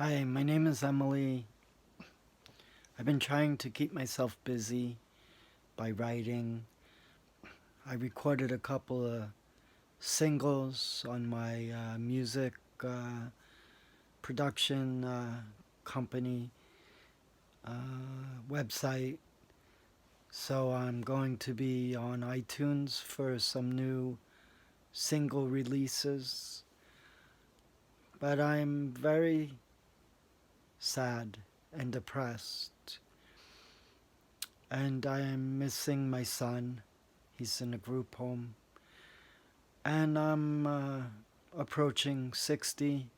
Hi, my name is Emily. I've been trying to keep myself busy by writing. I recorded a couple of singles on my music production company website. So I'm going to be on iTunes for some new single releases. But I'm very sad and depressed. And I am missing my son. He's in a group home. And I'm approaching 60.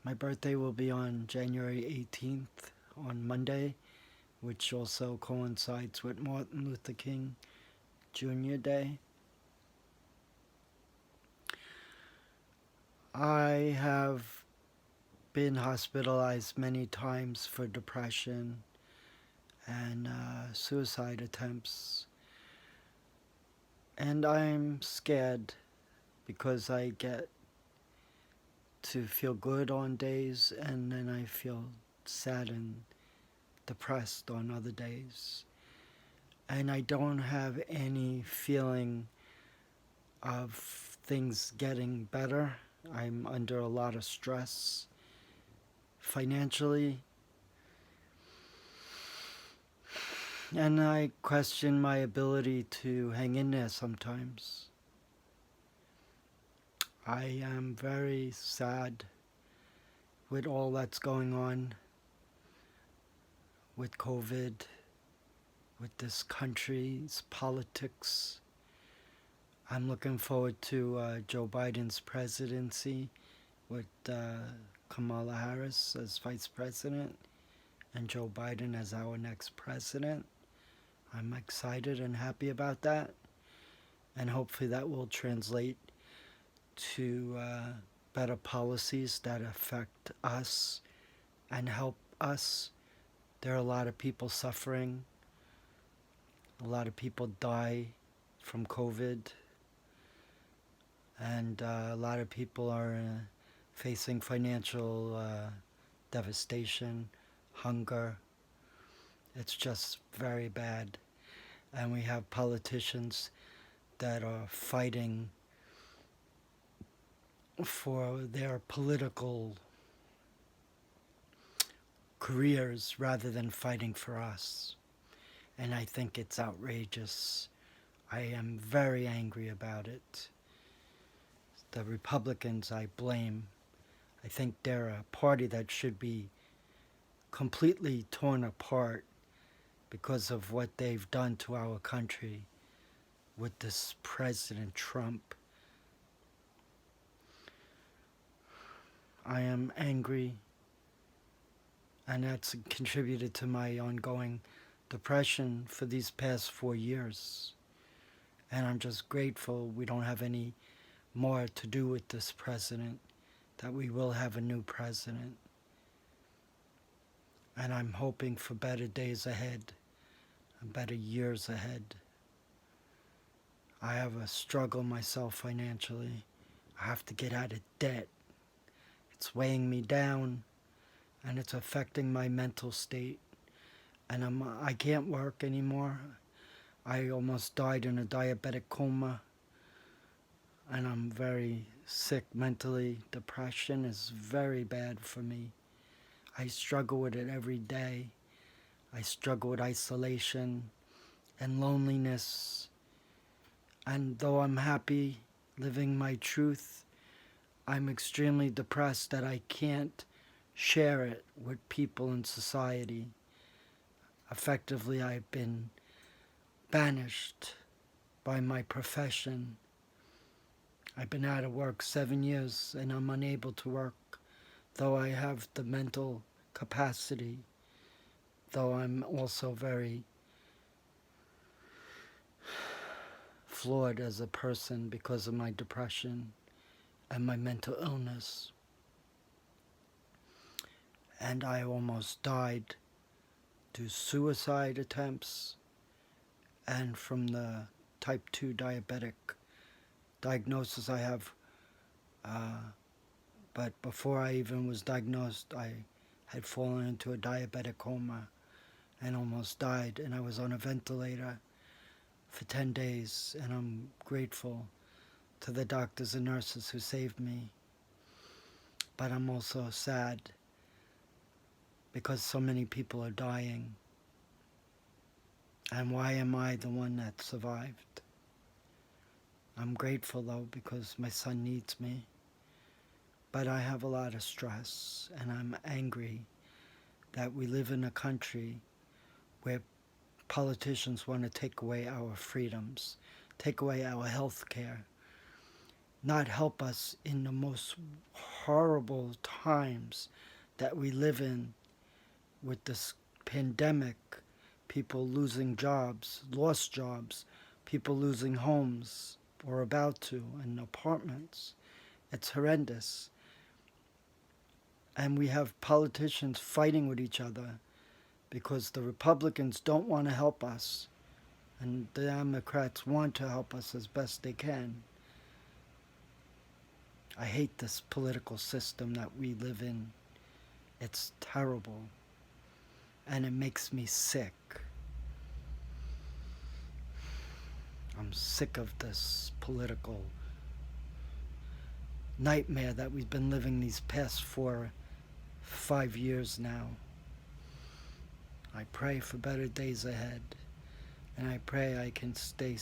My birthday will be on January 18th, on Monday, which also coincides with Martin Luther King Jr. Day. I have been hospitalized many times for depression and suicide attempts. And I'm scared because I get to feel good on days and then I feel sad and depressed on other days. And I don't have any feeling of things getting better. I'm under a lot of stress financially. And I question my ability to hang in there sometimes. I am very sad with all that's going on with COVID, with this country's politics. I'm looking forward to Joe Biden's presidency with Kamala Harris as Vice President and Joe Biden as our next president. I'm excited and happy about that, and hopefully that will translate to better policies that affect us and help us. There are a lot of people suffering. A lot of people die from COVID. And a lot of people are facing financial devastation, hunger. It's just very bad. And we have politicians that are fighting for their political careers rather than fighting for us. And I think it's outrageous. I am very angry about it. The Republicans I blame. I think they're a party that should be completely torn apart because of what they've done to our country with this President Trump. I am angry, and that's contributed to my ongoing depression for these past 4 years. And I'm just grateful we don't have any more to do with this president, that we will have a new president. And I'm hoping for better days ahead and better years ahead. I have a struggle myself financially. I have to get out of debt. It's weighing me down, and it's affecting my mental state. And I can't work anymore. I almost died in a diabetic coma, and I'm very sick mentally. Depression is very bad for me. I struggle with it every day. I struggle with isolation and loneliness. And though I'm happy living my truth, I'm extremely depressed that I can't share it with people in society. Effectively, I've been banished by my profession. I've been out of work 7 years and I'm unable to work, though I have the mental capacity, though I'm also very flawed as a person because of my depression and my mental illness. And I almost died to suicide attempts and from the type 2 diabetic diagnosis I have But before I even was diagnosed, I had fallen into a diabetic coma and almost died. And I was on a ventilator for 10 days. And I'm grateful to the doctors and nurses who saved me. But I'm also sad because so many people are dying. And why am I the one that survived? I'm grateful though because my son needs me. But I have a lot of stress and I'm angry that we live in a country where politicians want to take away our freedoms, take away our health care, not help us in the most horrible times that we live in with this pandemic, people losing jobs, lost jobs, people losing homes or about to, and apartments. It's horrendous. And we have politicians fighting with each other because the Republicans don't want to help us and the Democrats want to help us as best they can. I hate this political system that we live in. It's terrible. And it makes me sick. I'm sick of this political nightmare that we've been living these past 5 years now. I pray for better days ahead, and I pray I can stay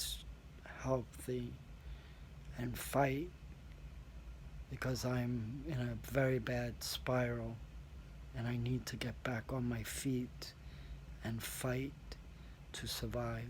healthy and fight because I'm in a very bad spiral and I need to get back on my feet and fight to survive.